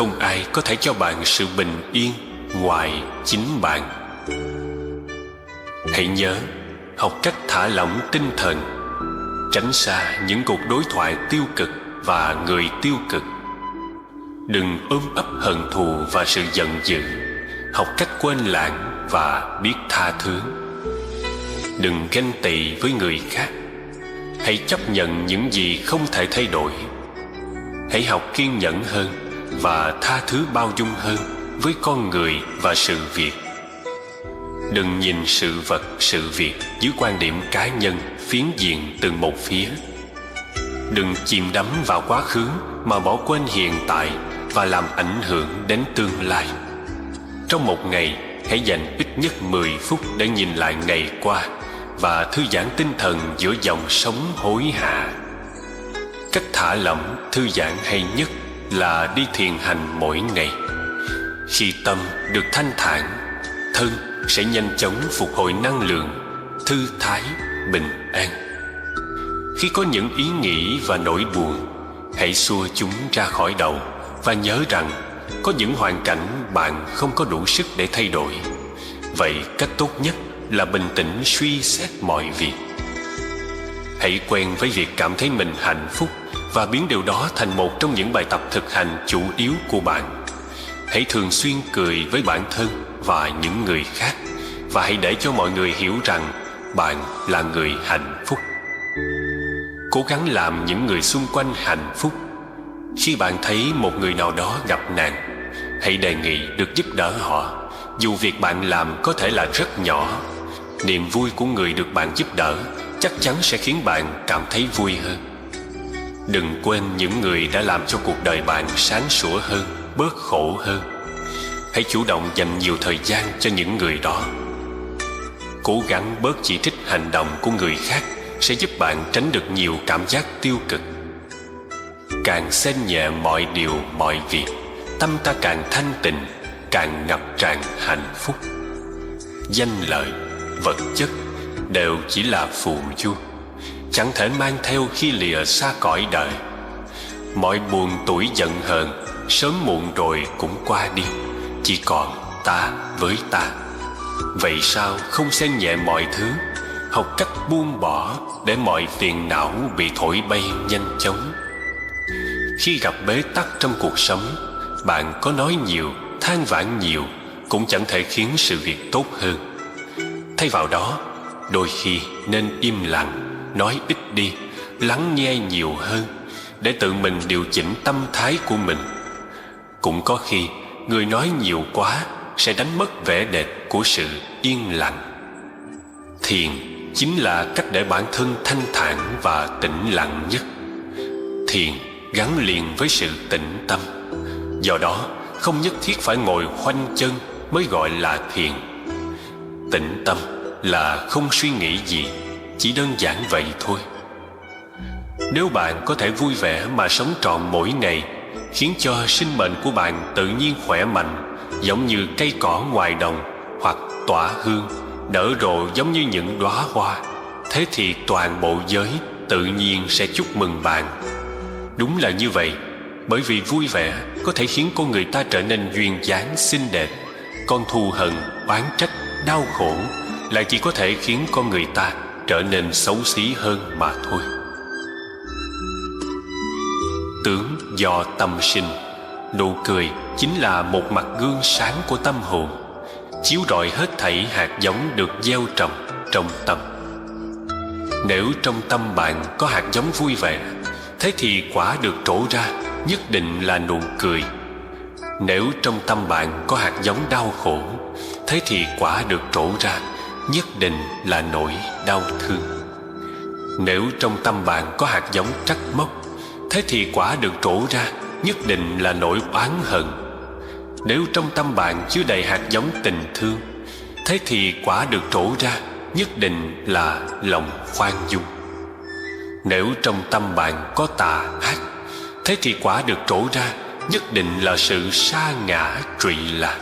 không ai có thể cho bạn sự bình yên ngoài chính bạn. Hãy nhớ, học cách thả lỏng tinh thần, tránh xa những cuộc đối thoại tiêu cực và người tiêu cực. Đừng ôm ấp hận thù và sự giận dữ. Học cách quên lãng và biết tha thứ. Đừng ganh tị với người khác. Hãy chấp nhận những gì không thể thay đổi. Hãy học kiên nhẫn hơn và tha thứ bao dung hơn với con người và sự việc. Đừng nhìn sự vật, sự việc dưới quan điểm cá nhân, phiến diện từ một phía. Đừng chìm đắm vào quá khứ mà bỏ quên hiện tại và làm ảnh hưởng đến tương lai. Trong một ngày, hãy dành ít nhất 10 phút để nhìn lại ngày qua và thư giãn tinh thần giữa dòng sống hối hả. Cách thả lỏng, thư giãn hay nhất là đi thiền hành mỗi ngày. Khi tâm được thanh thản, thân sẽ nhanh chóng phục hồi năng lượng, thư thái, bình an. Khi có những ý nghĩ và nỗi buồn, hãy xua chúng ra khỏi đầu và nhớ rằng có những hoàn cảnh bạn không có đủ sức để thay đổi. Vậy cách tốt nhất là bình tĩnh suy xét mọi việc. Hãy quen với việc cảm thấy mình hạnh phúc và biến điều đó thành một trong những bài tập thực hành chủ yếu của bạn. Hãy thường xuyên cười với bản thân và những người khác, và hãy để cho mọi người hiểu rằng bạn là người hạnh phúc. Cố gắng làm những người xung quanh hạnh phúc. Khi bạn thấy một người nào đó gặp nạn, hãy đề nghị được giúp đỡ họ, dù việc bạn làm có thể là rất nhỏ. Niềm vui của người được bạn giúp đỡ chắc chắn sẽ khiến bạn cảm thấy vui hơn. Đừng quên những người đã làm cho cuộc đời bạn sáng sủa hơn, bớt khổ hơn. Hãy chủ động dành nhiều thời gian cho những người đó. Cố gắng bớt chỉ trích hành động của người khác sẽ giúp bạn tránh được nhiều cảm giác tiêu cực. Càng xem nhẹ mọi điều, mọi việc, tâm ta càng thanh tịnh, càng ngập tràn hạnh phúc. Danh lợi, vật chất đều chỉ là phù du, chẳng thể mang theo khi lìa xa cõi đời. Mọi buồn tủi giận hờn sớm muộn rồi cũng qua đi, chỉ còn ta với ta. Vậy sao không xem nhẹ mọi thứ, học cách buông bỏ để mọi phiền não bị thổi bay nhanh chóng. Khi gặp bế tắc trong cuộc sống, bạn có nói nhiều, than vãn nhiều cũng chẳng thể khiến sự việc tốt hơn. Thay vào đó, đôi khi nên im lặng, nói ít đi, lắng nghe nhiều hơn, để tự mình điều chỉnh tâm thái của mình. Cũng có khi người nói nhiều quá sẽ đánh mất vẻ đẹp của sự yên lặng. Thiền chính là cách để bản thân thanh thản và tĩnh lặng nhất. Thiền gắn liền với sự tĩnh tâm, do đó không nhất thiết phải ngồi khoanh chân mới gọi là thiền. Tĩnh tâm là không suy nghĩ gì, chỉ đơn giản vậy thôi. Nếu bạn có thể vui vẻ mà sống trọn mỗi ngày, khiến cho sinh mệnh của bạn tự nhiên khỏe mạnh, giống như cây cỏ ngoài đồng, hoặc tỏa hương, nở rộ giống như những đóa hoa, thế thì toàn bộ giới tự nhiên sẽ chúc mừng bạn. Đúng là như vậy, bởi vì vui vẻ có thể khiến con người ta trở nên duyên dáng xinh đẹp, còn thù hận, oán trách, đau khổ lại chỉ có thể khiến con người ta trở nên xấu xí hơn mà thôi. Tướng do tâm sinh. Nụ cười chính là một mặt gương sáng của tâm hồn, chiếu rọi hết thảy hạt giống được gieo trồng trong tâm. Nếu trong tâm bạn có hạt giống vui vẻ, thế thì quả được trổ ra nhất định là nụ cười. Nếu trong tâm bạn có hạt giống đau khổ, thế thì quả được trổ ra nhất định là nỗi đau thương. Nếu trong tâm bạn có hạt giống trách móc, thế thì quả được trổ ra nhất định là nỗi oán hận. Nếu trong tâm bạn chứa đầy hạt giống tình thương, thế thì quả được trổ ra nhất định là lòng khoan dung. Nếu trong tâm bạn có tà ác, thế thì quả được trổ ra nhất định là sự sa ngã trụy lạc.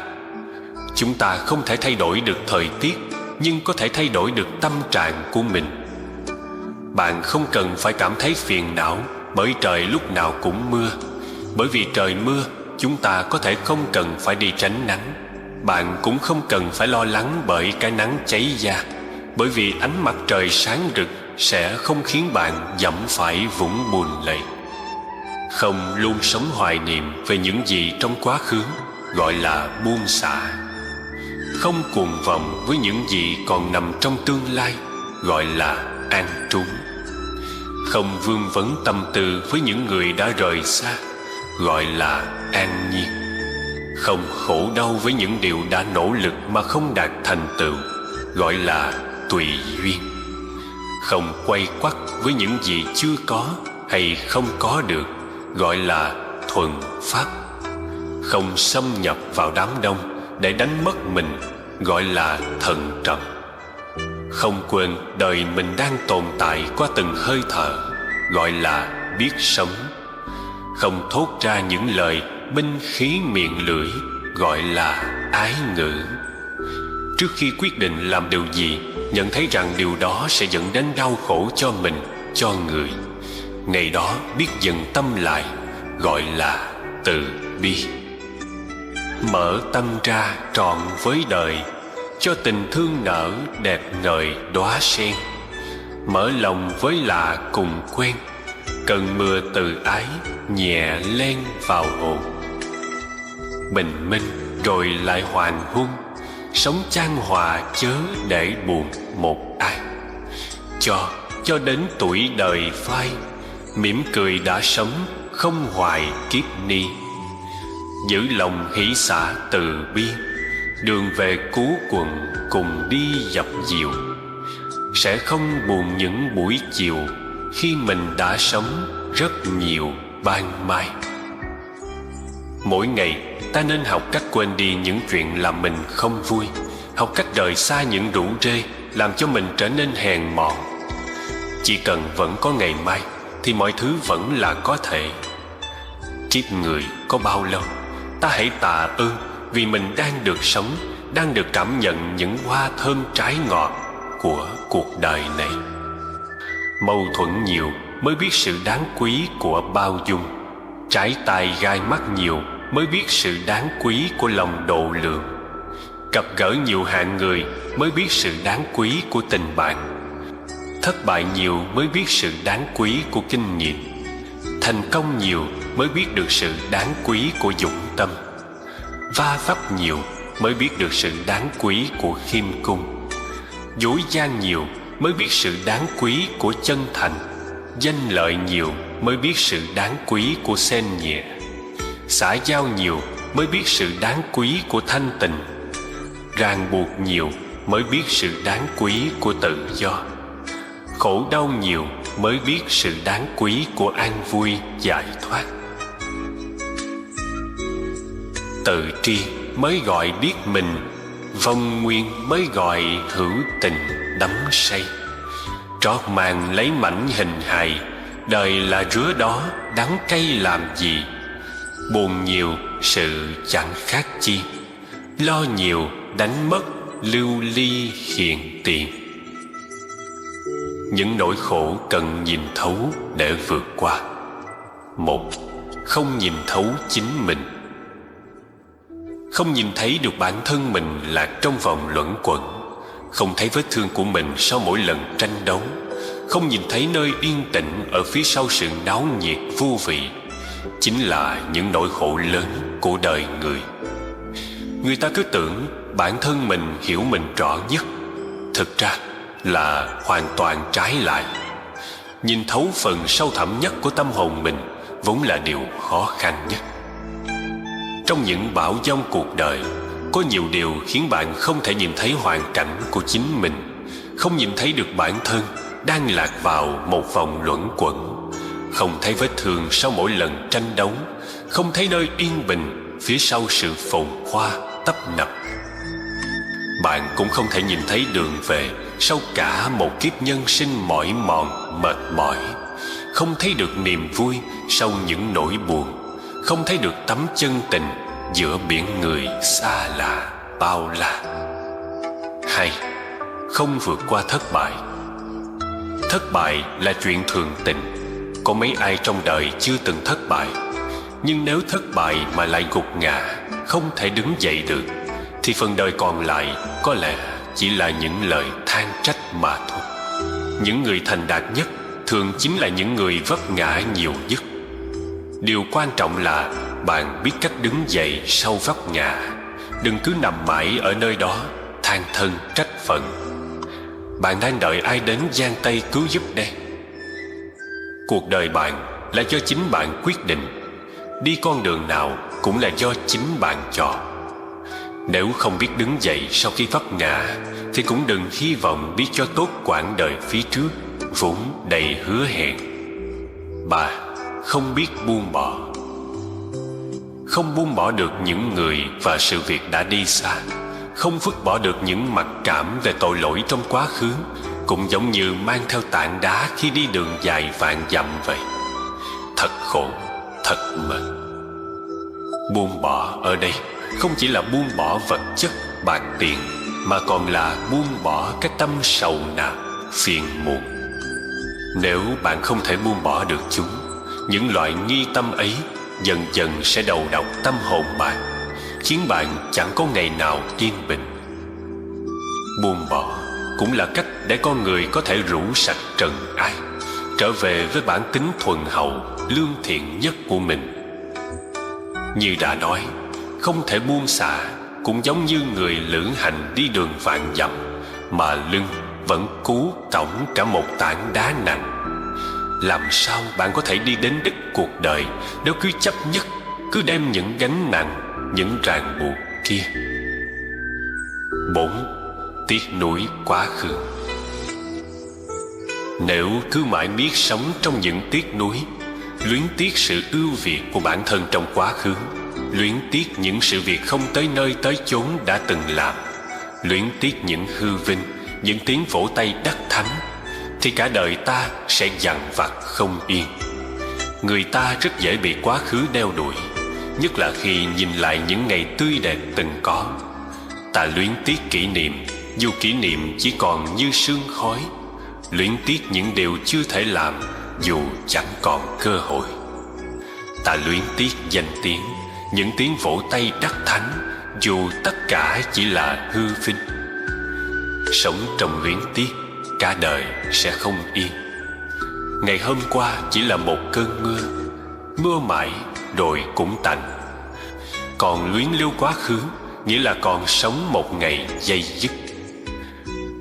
Chúng ta không thể thay đổi được thời tiết, nhưng có thể thay đổi được tâm trạng của mình. Bạn không cần phải cảm thấy phiền não bởi trời lúc nào cũng mưa, bởi vì trời mưa chúng ta có thể không cần phải đi tránh nắng. Bạn cũng không cần phải lo lắng bởi cái nắng cháy da, bởi vì ánh mặt trời sáng rực sẽ không khiến bạn dẫm phải vũng bùn lầy. Không luôn sống hoài niệm về những gì trong quá khứ, gọi là buông xả. Không cuồng vọng với những gì còn nằm trong tương lai, gọi là an trú. Không vương vấn tâm tư với những người đã rời xa, gọi là an nhiên. Không khổ đau với những điều đã nỗ lực mà không đạt thành tựu, gọi là tùy duyên. Không quay quắt với những gì chưa có hay không có được, gọi là thuần pháp. Không xâm nhập vào đám đông để đánh mất mình, gọi là thận trọng. Không quên đời mình đang tồn tại qua từng hơi thở, gọi là biết sống. Không thốt ra những lời binh khí miệng lưỡi, gọi là ái ngữ. Trước khi quyết định làm điều gì, nhận thấy rằng điều đó sẽ dẫn đến đau khổ cho mình, cho người, ngày đó biết dừng tâm lại, gọi là từ bi. Mở tâm ra trọn với đời, cho tình thương nở đẹp ngời đóa sen. Mở lòng với lạ cùng quen, cơn mưa từ ái nhẹ len vào hồn. Bình minh rồi lại hoàng hôn, sống chan hòa chớ để buồn một ai. Cho đến tuổi đời phai, mỉm cười đã sống không hoài kiếp ni. Giữ lòng hỷ xả từ bi, đường về cứu quần cùng đi dập dìu. Sẽ không buồn những buổi chiều, khi mình đã sống rất nhiều ban mai. Mỗi ngày ta nên học cách quên đi những chuyện làm mình không vui, học cách rời xa những rủ rê làm cho mình trở nên hèn mọn. Chỉ cần vẫn có ngày mai thì mọi thứ vẫn là có thể. Kiếp người có bao lâu, ta hãy tạ ơn vì mình đang được sống, đang được cảm nhận những hoa thơm trái ngọt của cuộc đời này. Mâu thuẫn nhiều mới biết sự đáng quý của bao dung, trái tai gai mắt nhiều mới biết sự đáng quý của lòng độ lượng. Gặp gỡ nhiều hạng người mới biết sự đáng quý của tình bạn. Thất bại nhiều mới biết sự đáng quý của kinh nghiệm. Thành công nhiều mới biết được sự đáng quý của dũng tâm. Va vấp nhiều mới biết được sự đáng quý của khiêm cung. Dối gian nhiều mới biết sự đáng quý của chân thành. Danh lợi nhiều mới biết sự đáng quý của xen nhẹ. Xã giao nhiều mới biết sự đáng quý của thanh tịnh. Ràng buộc nhiều mới biết sự đáng quý của tự do. Khổ đau nhiều mới biết sự đáng quý của an vui giải thoát. Tự tri mới gọi biết mình, vong nguyên mới gọi hữu tình đắm say. Trót màn lấy mảnh hình hài, đời là rứa đó đắng cay làm gì. Buồn nhiều sự chẳng khác chi, lo nhiều đánh mất lưu ly hiện tiền. Những nỗi khổ cần nhìn thấu để vượt qua. 1. Không nhìn thấu chính mình. Không nhìn thấy được bản thân mình lạc trong vòng luẩn quẩn, không thấy vết thương của mình sau mỗi lần tranh đấu, không nhìn thấy nơi yên tĩnh ở phía sau sự náo nhiệt vô vị, chính là những nỗi khổ lớn của đời người. Người ta cứ tưởng bản thân mình hiểu mình rõ nhất, thực ra là hoàn toàn trái lại. Nhìn thấu phần sâu thẳm nhất của tâm hồn mình vốn là điều khó khăn nhất. Trong những bão giông cuộc đời, có nhiều điều khiến bạn không thể nhìn thấy hoàn cảnh của chính mình, không nhìn thấy được bản thân đang lạc vào một vòng luẩn quẩn, không thấy vết thương sau mỗi lần tranh đấu, không thấy nơi yên bình phía sau sự phồn hoa tấp nập. Bạn cũng không thể nhìn thấy đường về sau cả một kiếp nhân sinh mỏi mòn mệt mỏi, không thấy được niềm vui sau những nỗi buồn, không thấy được tấm chân tình giữa biển người xa lạ bao la. 2. Không vượt qua thất bại. Thất bại là chuyện thường tình. Có mấy ai trong đời chưa từng thất bại? Nhưng nếu thất bại mà lại gục ngã, không thể đứng dậy được, thì phần đời còn lại có lẽ chỉ là những lời than trách mà thôi. Những người thành đạt nhất thường chính là những người vấp ngã nhiều nhất. Điều quan trọng là bạn biết cách đứng dậy sau vấp ngã. Đừng cứ nằm mãi ở nơi đó than thân trách phận. Bạn đang đợi ai đến giang tay cứu giúp đây? Cuộc đời bạn là do chính bạn quyết định. Đi con đường nào cũng là do chính bạn chọn. Nếu không biết đứng dậy sau khi vấp ngã, thì cũng đừng hy vọng biết cho tốt quãng đời phía trước vốn đầy hứa hẹn. 3. Không biết buông bỏ. Không buông bỏ được những người và sự việc đã đi xa, không vứt bỏ được những mặc cảm về tội lỗi trong quá khứ, cũng giống như mang theo tảng đá khi đi đường dài vạn dặm vậy. Thật khổ, thật mệt. Buông bỏ ở đây không chỉ là buông bỏ vật chất, bạc tiền, mà còn là buông bỏ cái tâm sầu não, phiền muộn. Nếu bạn không thể buông bỏ được chúng, những loại nghi tâm ấy dần dần sẽ đầu độc tâm hồn bạn, khiến bạn chẳng có ngày nào yên bình. Buông bỏ cũng là cách để con người có thể rũ sạch trần ai, trở về với bản tính thuần hậu, lương thiện nhất của mình. Như đã nói, không thể buông xả cũng giống như người lữ hành đi đường vạn dặm, mà lưng vẫn cố cõng cả một tảng đá nặng. Làm sao bạn có thể đi đến đích cuộc đời nếu cứ chấp nhất, cứ đem những gánh nặng, những ràng buộc kia? 4. Tiếc nuối quá khứ. Nếu cứ mãi miết sống trong những tiếc nuối, luyến tiếc sự ưu việt của bản thân trong quá khứ, luyến tiếc những sự việc không tới nơi tới chốn đã từng làm, luyến tiếc những hư vinh, những tiếng vỗ tay đắc thắng, thì cả đời ta sẽ dằn vặt không yên. Người ta rất dễ bị quá khứ đeo đuổi, nhất là khi nhìn lại những ngày tươi đẹp từng có. Ta luyến tiếc kỷ niệm, dù kỷ niệm chỉ còn như sương khói, luyến tiếc những điều chưa thể làm, dù chẳng còn cơ hội. Ta luyến tiếc danh tiếng, những tiếng vỗ tay đắc thắng, dù tất cả chỉ là hư vinh. Sống trong luyến tiếc, cả đời sẽ không yên. Ngày hôm qua chỉ là một cơn mưa, mưa mãi rồi cũng tạnh. Còn luyến lưu quá khứ nghĩa là còn sống một ngày day dứt.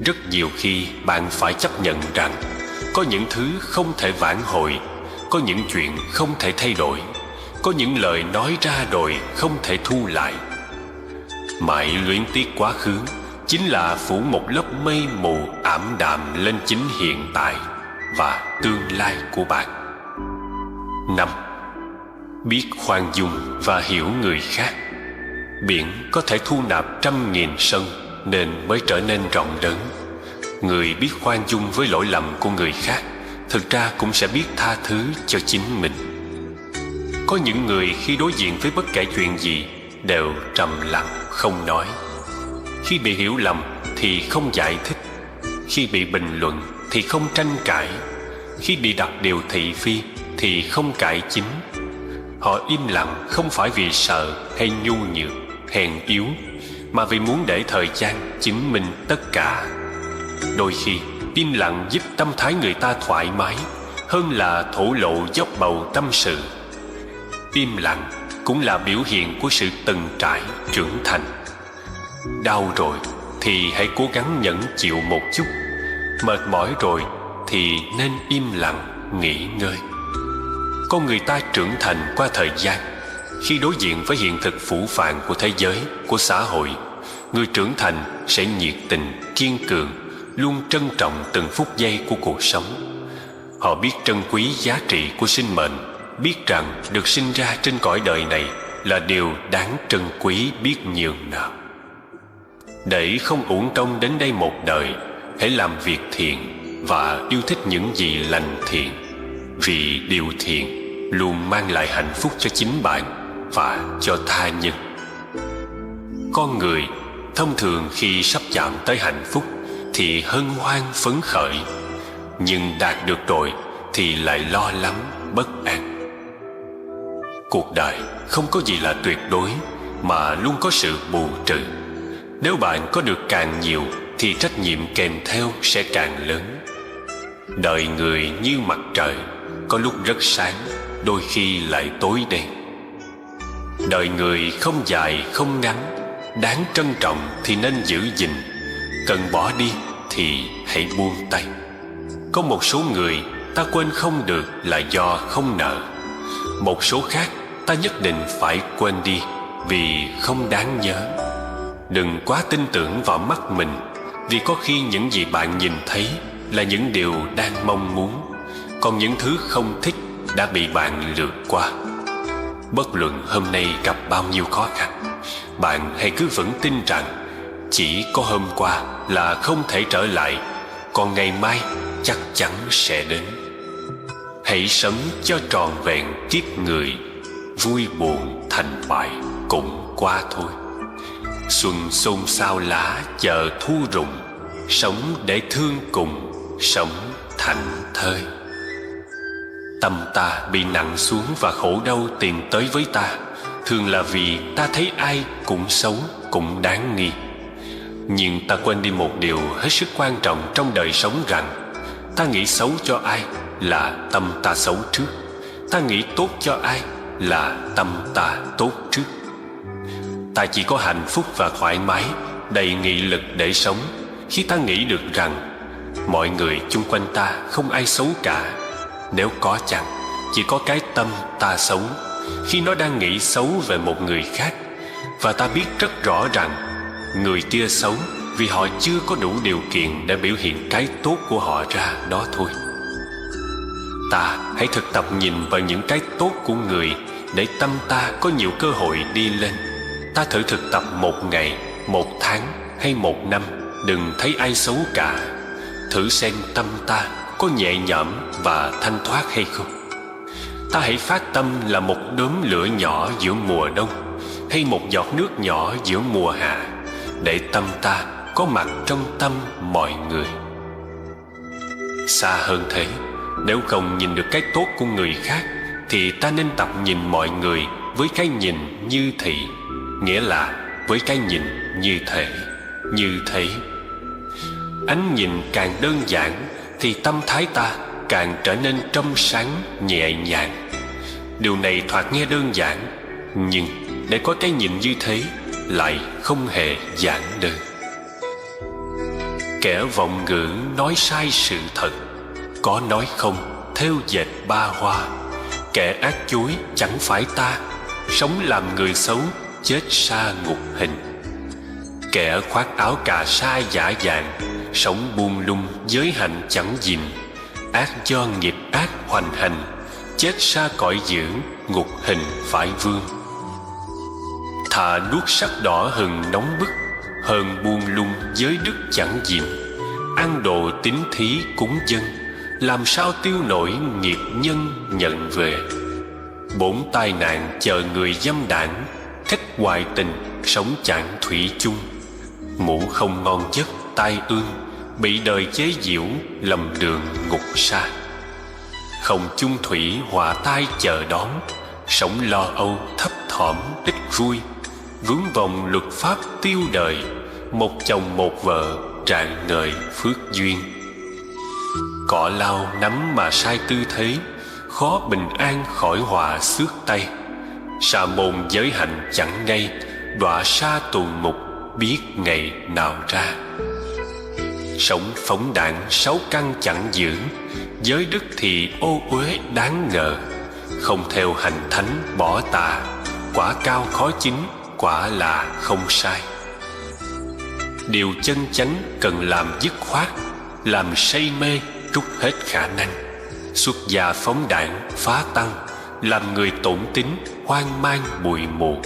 Rất nhiều khi bạn phải chấp nhận rằng có những thứ không thể vãn hồi, có những chuyện không thể thay đổi, có những lời nói ra rồi không thể thu lại. Mãi luyến tiếc quá khứ chính là phủ một lớp mây mù ảm đạm lên chính hiện tại và tương lai của bạn. 5. Biết khoan dung và hiểu người khác. Biển có thể thu nạp 100.000 sân nên mới trở nên rộng lớn. Người biết khoan dung với lỗi lầm của người khác thực ra cũng sẽ biết tha thứ cho chính mình. Có những người khi đối diện với bất kể chuyện gì đều trầm lặng không nói. Khi bị hiểu lầm thì không giải thích, khi bị bình luận thì không tranh cãi, khi bị đặt điều thị phi thì không cải chính. Họ im lặng không phải vì sợ hay nhu nhược, hèn yếu, mà vì muốn để thời gian chứng minh tất cả. Đôi khi im lặng giúp tâm thái người ta thoải mái hơn là thổ lộ dốc bầu tâm sự. Im lặng cũng là biểu hiện của sự từng trải trưởng thành. Đau rồi thì hãy cố gắng nhẫn chịu một chút, mệt mỏi rồi thì nên im lặng nghỉ ngơi. Con người ta trưởng thành qua thời gian. Khi đối diện với hiện thực phũ phàng của thế giới, của xã hội, người trưởng thành sẽ nhiệt tình, kiên cường, luôn trân trọng từng phút giây của cuộc sống. Họ biết trân quý giá trị của sinh mệnh, biết rằng được sinh ra trên cõi đời này là điều đáng trân quý biết nhường nào. Để không uổng công đến đây một đời, hãy làm việc thiện và yêu thích những gì lành thiện, vì điều thiện luôn mang lại hạnh phúc cho chính bạn và cho tha nhân. Con người thông thường khi sắp chạm tới hạnh phúc thì hân hoan phấn khởi, nhưng đạt được rồi thì lại lo lắng bất an. Cuộc đời không có gì là tuyệt đối, mà luôn có sự bù trừ. Nếu bạn có được càng nhiều thì trách nhiệm kèm theo sẽ càng lớn. Đời người như mặt trời, có lúc rất sáng, đôi khi lại tối đen. Đời người không dài không ngắn, đáng trân trọng thì nên giữ gìn, cần bỏ đi thì hãy buông tay. Có một số người ta quên không được là do không nợ. Một số khác ta nhất định phải quên đi vì không đáng nhớ. Đừng quá tin tưởng vào mắt mình, vì có khi những gì bạn nhìn thấy là những điều đang mong muốn, còn những thứ không thích đã bị bạn lướt qua. Bất luận hôm nay gặp bao nhiêu khó khăn, bạn hãy cứ vững tin rằng chỉ có hôm qua là không thể trở lại, còn ngày mai chắc chắn sẽ đến. Hãy sống cho tròn vẹn kiếp người, vui buồn thành bại cũng qua thôi. Xuân xôn xao lá chờ thu rụng, sống để thương cùng, sống thảnh thơi. Tâm ta bị nặng xuống và khổ đau tìm tới với ta, thường là vì ta thấy ai cũng xấu, cũng đáng nghi. Nhưng ta quên đi một điều hết sức quan trọng trong đời sống, rằng ta nghĩ xấu cho ai là tâm ta xấu trước, ta nghĩ tốt cho ai là tâm ta tốt trước. Ta chỉ có hạnh phúc và thoải mái, đầy nghị lực để sống khi ta nghĩ được rằng mọi người chung quanh ta không ai xấu cả. Nếu có chăng chỉ có cái tâm ta xấu khi nó đang nghĩ xấu về một người khác, và ta biết rất rõ rằng người kia xấu vì họ chưa có đủ điều kiện để biểu hiện cái tốt của họ ra đó thôi. Ta hãy thực tập nhìn vào những cái tốt của người để tâm ta có nhiều cơ hội đi lên. Ta thử thực tập một ngày, một tháng hay một năm, đừng thấy ai xấu cả. Thử xem tâm ta có nhẹ nhõm và thanh thoát hay không. Ta hãy phát tâm là một đốm lửa nhỏ giữa mùa đông, hay một giọt nước nhỏ giữa mùa hạ, để tâm ta có mặt trong tâm mọi người. Xa hơn thế, nếu không nhìn được cái tốt của người khác, thì ta nên tập nhìn mọi người với cái nhìn như thị, nghĩa là với cái nhìn như thể, như thế. Ánh nhìn càng đơn giản thì tâm thái ta càng trở nên trong sáng, nhẹ nhàng. Điều này thoạt nghe đơn giản, nhưng để có cái nhìn như thế lại không hề giản đơn. Kẻ vọng ngữ nói sai sự thật, có nói không thêu dệt ba hoa. Kẻ ác chối chẳng phải ta, sống làm người xấu chết sa ngục hình. Kẻ khoác áo cà sa giả dạng, sống buông lung giới hạnh chẳng gìn. Ác do nghiệp ác hoành hành, chết sa cõi dữ ngục hình phải vương. Thà nuốt sắc đỏ hừng nóng bức, hơn buông lung giới đức chẳng gìn. Ăn đồ tín thí cúng dân, làm sao tiêu nổi nghiệp nhân nhận về. Bốn tai nạn chờ người dâm đảng, thích hoài tình sống chẳng thủy chung. Ngủ không ngon giấc tai ương, bị đời chế giễu lầm đường ngục sa. Không chung thủy hòa tai chờ đón, sống lo âu thấp thỏm ít vui. Vướng vòng luật pháp tiêu đời, một chồng một vợ rạng ngời phước duyên. Cỏ lau nắm mà sai tư thế, khó bình an khỏi họa xước tay. Sa môn giới hạnh chẳng ngay, đọa sa tù ngục biết ngày nào ra. Sống phóng đạn sáu căn chẳng giữ, giới đức thì ô uế đáng ngờ. Không theo hành thánh bỏ tà, quả cao khó chín, quả là không sai. Điều chân chánh cần làm dứt khoát, làm say mê trút hết khả năng. Xuất gia phóng đảng phá tăng, làm người tổn tín hoang mang bụi mù.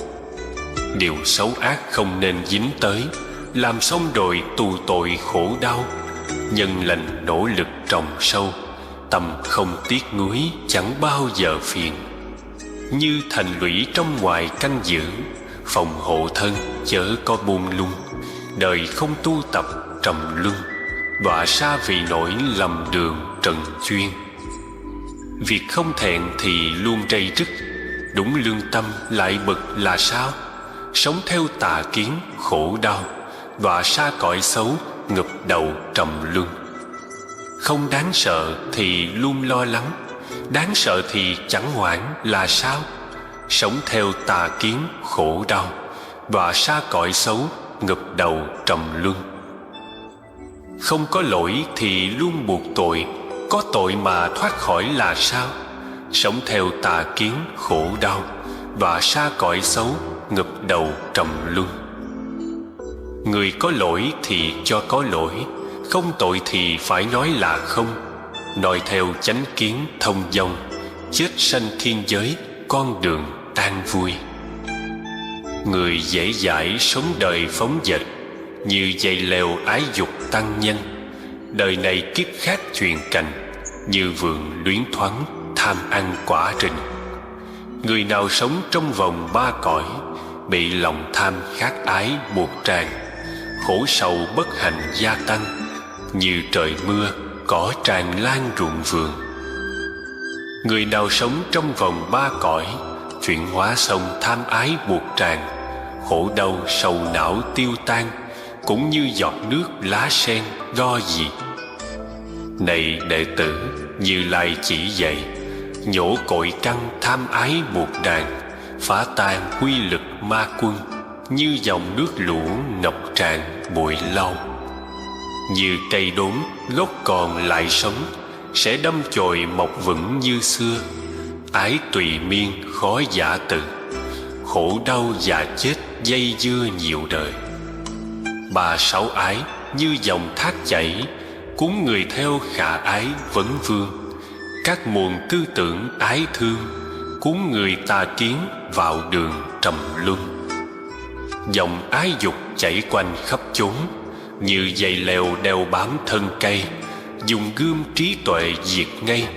Điều xấu ác không nên dính tới, làm xong rồi tù tội khổ đau. Nhân lành nỗ lực trồng sâu, tâm không tiếc nuối chẳng bao giờ phiền. Như thành lũy trong ngoài canh giữ, phòng hộ thân chớ có buông lung. Đời không tu tập trầm luân, đọa sa vì nỗi lầm đường trần chuyên. Việc không thẹn thì luôn trây rứt, đúng lương tâm lại bực là sao? Sống theo tà kiến khổ đau, đọa xa cõi xấu, ngập đầu trầm luân. Không đáng sợ thì luôn lo lắng, đáng sợ thì chẳng hoảng là sao? Sống theo tà kiến khổ đau, đọa xa cõi xấu, ngập đầu trầm luân. Không có lỗi thì luôn buộc tội, có tội mà thoát khỏi là sao? Sống theo tà kiến khổ đau, đọa xa cõi xấu, ngập đầu trầm luân. Người có lỗi thì cho có lỗi, không tội thì phải nói là không. Nói theo chánh kiến thông dong, chết sanh thiên giới, con đường an vui. Người dễ dãi sống đời phóng dật, như dây leo ái dục tăng nhanh. Đời này kiếp khác truyền cành, như vườn luyến thoáng tham ăn quả rình. Người nào sống trong vòng ba cõi, bị lòng tham khát ái buộc tràn, khổ sầu bất hạnh gia tăng, như trời mưa cỏ tràn lan ruộng vườn. Người nào sống trong vòng ba cõi, chuyển hóa sông tham ái buộc tràn, khổ đau sầu não tiêu tan, cũng như giọt nước lá sen lo gì. Này đệ tử, Như Lai chỉ dạy, nhổ cội căn tham ái buộc đàn, phá tan quy lực ma quân, như dòng nước lũ ngập tràn bụi lau. Như cây đốn gốc còn lại sống, sẽ đâm chồi mọc vững như xưa. Ái tùy miên khó giả từ, khổ đau già chết dây dưa nhiều đời. Ba sáu ái như dòng thác chảy, cuốn người theo khả ái vấn vương. Các nguồn tư tưởng ái thương, cuốn người tà kiến vào đường trầm luân. Dòng ái dục chảy quanh khắp chốn, như dây leo đeo bám thân cây, dùng gươm trí tuệ diệt ngay.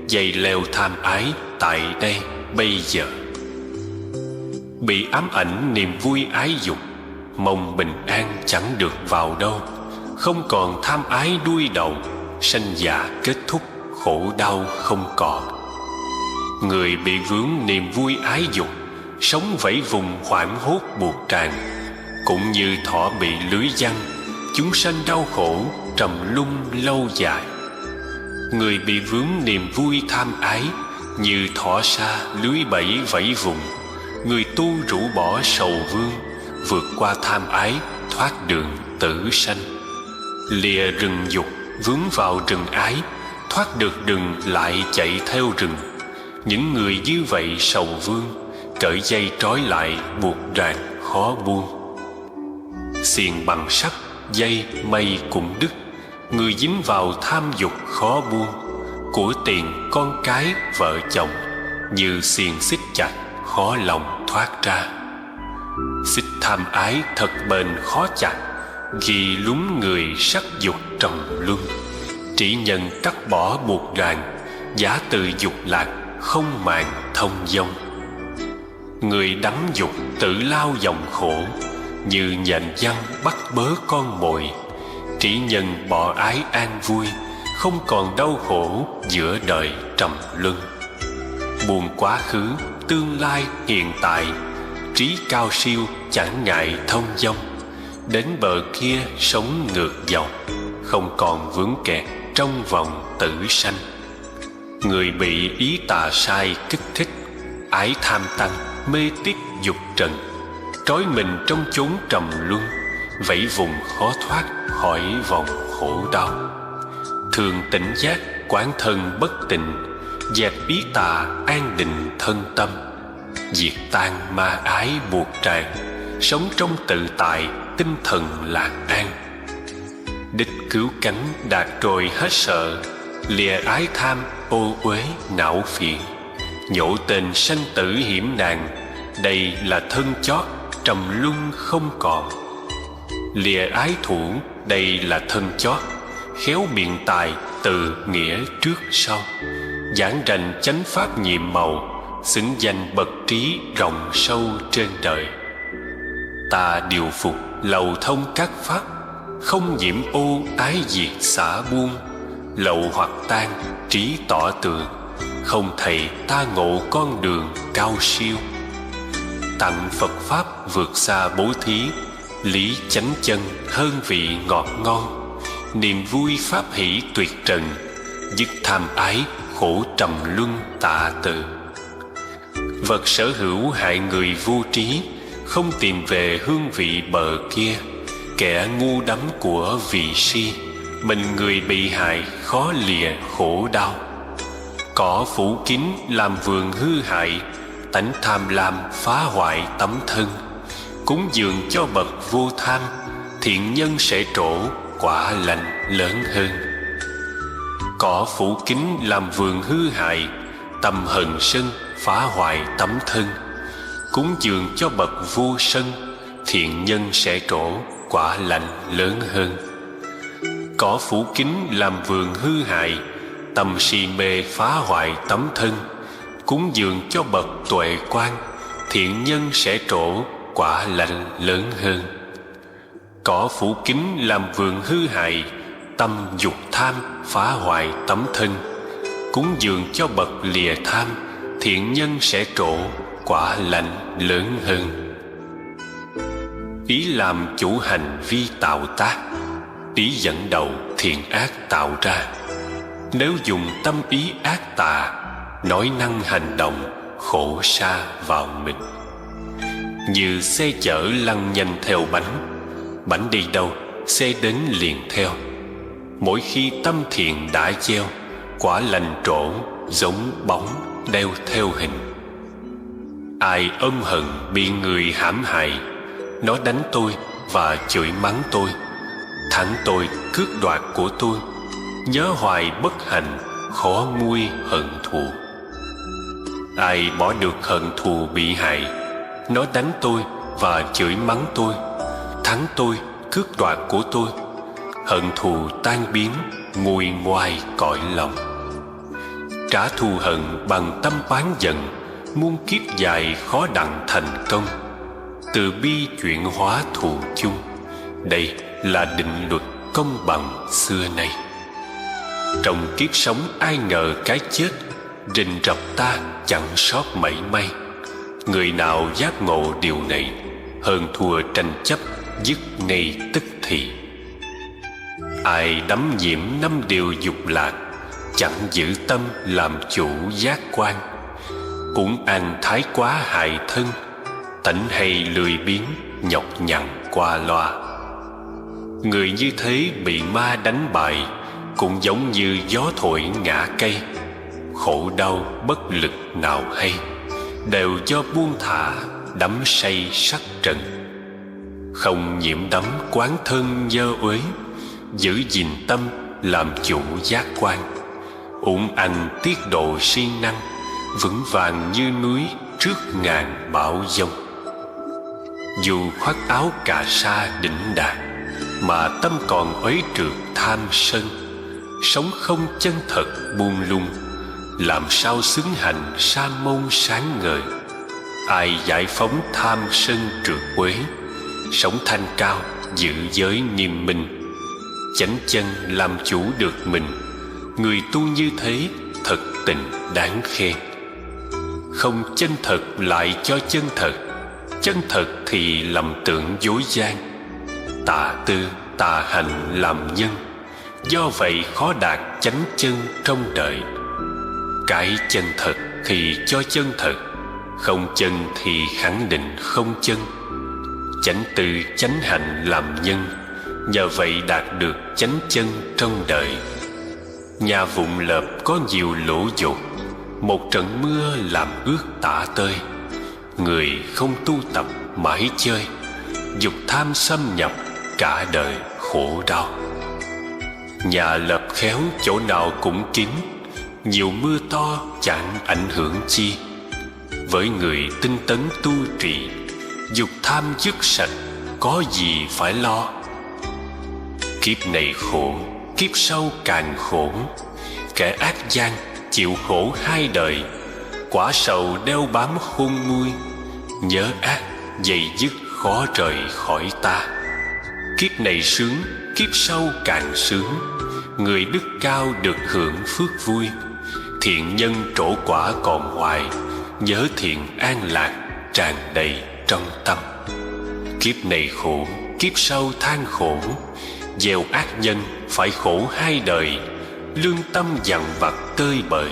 Dây leo tham ái tại đây bây giờ. Bị ám ảnh niềm vui ái dục, mong bình an chẳng được vào đâu. Không còn tham ái đuôi đầu, sanh già kết thúc khổ đau không còn. Người bị vướng niềm vui ái dục, sống vẫy vùng hoảng hốt buộc tràn, cũng như thỏ bị lưới giăng, chúng sanh đau khổ trầm luân lâu dài. Người bị vướng niềm vui tham ái, như thỏ xa lưới bẫy vẫy vùng. Người tu rũ bỏ sầu vương, vượt qua tham ái thoát đường tử sanh. Lìa rừng dục vướng vào rừng ái, thoát được rừng lại chạy theo rừng. Những người như vậy sầu vương, cởi dây trói lại buộc ràng khó buông. Xiềng bằng sắt dây mây cũng đứt, người dính vào tham dục khó buông. Của tiền con cái vợ chồng, như xiềng xích chặt khó lòng thoát ra. Xích tham ái thật bền khó chặt, ghi lúng người sắc dục trầm luân. Chỉ nhân cắt bỏ buộc ràng, giả từ dục lạc không màng thông dong. Người đắm dục tự lao dòng khổ, như nhện văng bắt bớ con mồi. Chỉ nhân bỏ ái an vui, không còn đau khổ giữa đời trầm luân. Buông quá khứ, tương lai, hiện tại, trí cao siêu chẳng ngại thông dong. Đến bờ kia sống ngược dòng, không còn vướng kẹt trong vòng tử sanh. Người bị ý tà sai kích thích, ái tham tăng, mê típ dục trần, trói mình trong chốn trầm luân, vẫy vùng khó thoát khỏi vòng khổ đau. Thường tỉnh giác quán thân bất tịnh, dẹp ý tà an định thân tâm. Diệt tan ma ái buộc tràn, sống trong tự tại tinh thần lạc an. Đích cứu cánh đạt rồi hết sợ, lìa ái tham ô uế não phiền. Nhổ tên sanh tử hiểm nạn, đây là thân chót trầm luân không còn. Lìa ái thủ, đây là thân chót, khéo biện tài từ nghĩa trước sau. Giảng rành chánh pháp nhiệm màu, xứng danh bậc trí rộng sâu trên đời. Ta điều phục lầu thông các pháp, không nhiễm ô ái diệt xả buông. Lậu hoặc tan trí tỏ tường, không thầy ta ngộ con đường cao siêu. Tặng Phật Pháp vượt xa bố thí, lý chánh chân hơn vị ngọt ngon. Niềm vui pháp hỷ tuyệt trần, dứt tham ái khổ trầm luân tạ từ. Vật sở hữu hại người vô trí, không tìm về hương vị bờ kia. Kẻ ngu đắm của vì si, mình người bị hại khó lìa khổ đau. Cỏ phủ kín làm vườn hư hại, tánh tham lam phá hoại tấm thân. Cúng dường cho bậc vô tham, thiện nhân sẽ trổ quả lành lớn hơn. Cỏ phủ kín làm vườn hư hại, tâm hờn sân phá hoại tấm thân. Cúng dường cho bậc vô sân, thiện nhân sẽ trổ quả lành lớn hơn. Cỏ phủ kín làm vườn hư hại, tâm si mê phá hoại tấm thân. Cúng dường cho bậc tuệ quan, thiện nhân sẽ trổ quả lành lớn hơn. Cỏ phủ kín làm vườn hư hại, tâm dục tham phá hoại tấm thân. Cúng dường cho bậc lìa tham, thiện nhân sẽ trổ quả lành lớn hơn. Ý làm chủ hành vi tạo tác, ý dẫn đầu thiện ác tạo ra. Nếu dùng tâm ý ác tà, nói năng hành động khổ sa vào mình. Như xe chở lăn nhanh theo bánh, bánh đi đâu xe đến liền theo. Mỗi khi tâm thiện đã gieo, quả lành trổ giống bóng đeo theo hình. Ai ôm hận bị người hãm hại, nó đánh tôi và chửi mắng tôi, thắng tôi cướp đoạt của tôi. Nhớ hoài bất hạnh, khó nguôi hận thù. Ai bỏ được hận thù bị hại, nó đánh tôi và chửi mắng tôi, thắng tôi cướp đoạt của tôi. Hận thù tan biến, nguôi ngoai cõi lòng. Trả thù hận bằng tâm oán giận, muôn kiếp dài khó đặng thành công. Từ bi chuyển hóa thù chung, đây là định luật công bằng xưa nay. Trong kiếp sống ai ngờ cái chết, rình rập ta chẳng sót mảy may. Người nào giác ngộ điều này, hơn thua tranh chấp dứt ngay tức thì. Ai đắm nhiễm năm điều dục lạc, chẳng giữ tâm làm chủ giác quan. Cũng an thái quá hại thân, tánh hay lười biếng nhọc nhằn qua loa. Người như thế bị ma đánh bại, cũng giống như gió thổi ngã cây. Khổ đau bất lực nào hay, đều do buông thả đắm say sắc trần. Không nhiễm đắm quán thân dơ uế, giữ gìn tâm làm chủ giác quan. Ủng anh tiết độ siêng năng, vững vàng như núi trước ngàn bão giông. Dù khoác áo cà sa đỉnh đạt, mà tâm còn uế trượt tham sân. Sống không chân thật buông lung, làm sao xứng hành sa môn sáng ngời. Ai giải phóng tham sân trượt uế, sống thanh cao giữ giới nghiêm minh. Chánh chân làm chủ được mình, người tu như thế thật tình đáng khen. Không chân thật lại cho chân thật, chân thật thì lầm tưởng dối gian. Tà tư tà hành làm nhân, do vậy khó đạt chánh chân trong đời. Cái chân thật thì cho chân thật, không chân thì khẳng định không chân. Chánh tư chánh hạnh làm nhân, nhờ vậy đạt được chánh chân trong đời. Nhà vụng lợp có nhiều lỗ dột, một trận mưa làm ướt tả tơi. Người không tu tập mãi chơi, dục tham xâm nhập cả đời khổ đau. Nhà lợp khéo chỗ nào cũng kín, nhiều mưa to chẳng ảnh hưởng chi. Với người tinh tấn tu trì, dục tham dứt sạch, có gì phải lo. Kiếp này khổ, kiếp sau càng khổ. Kẻ ác gian chịu khổ hai đời, quả sầu đeo bám khôn nguôi. Nhớ ác dày dứt khó rời khỏi ta. Kiếp này sướng, kiếp sau càng sướng. Người đức cao được hưởng phước vui. Thiện nhân trổ quả còn hoài, nhớ thiện an lạc tràn đầy trong tâm. Kiếp này khổ, kiếp sau than khổ, gieo ác nhân phải khổ hai đời. Lương tâm dằn vặt tơi bời,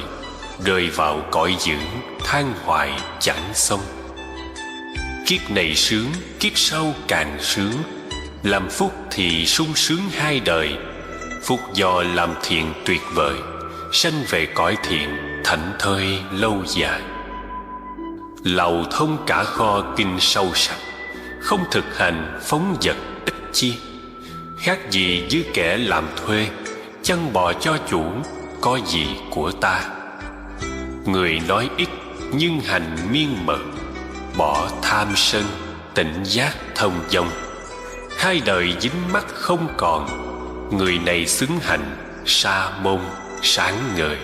rơi vào cõi dữ than hoài chẳng xong. Kiếp này sướng, kiếp sau càng sướng, làm phúc thì sung sướng hai đời. Phúc do làm thiện tuyệt vời, sanh về cõi thiện thảnh thơi lâu dài. Lầu thông cả kho kinh sâu sắc, không thực hành phóng dật ít chi. Khác gì với kẻ làm thuê, chăn bò cho chủ, có gì của ta. Người nói ít nhưng hành miên mật, bỏ tham sân, tỉnh giác thông dong. Hai đời dính mắc không còn, người này xứng hạnh sa môn sáng ngời.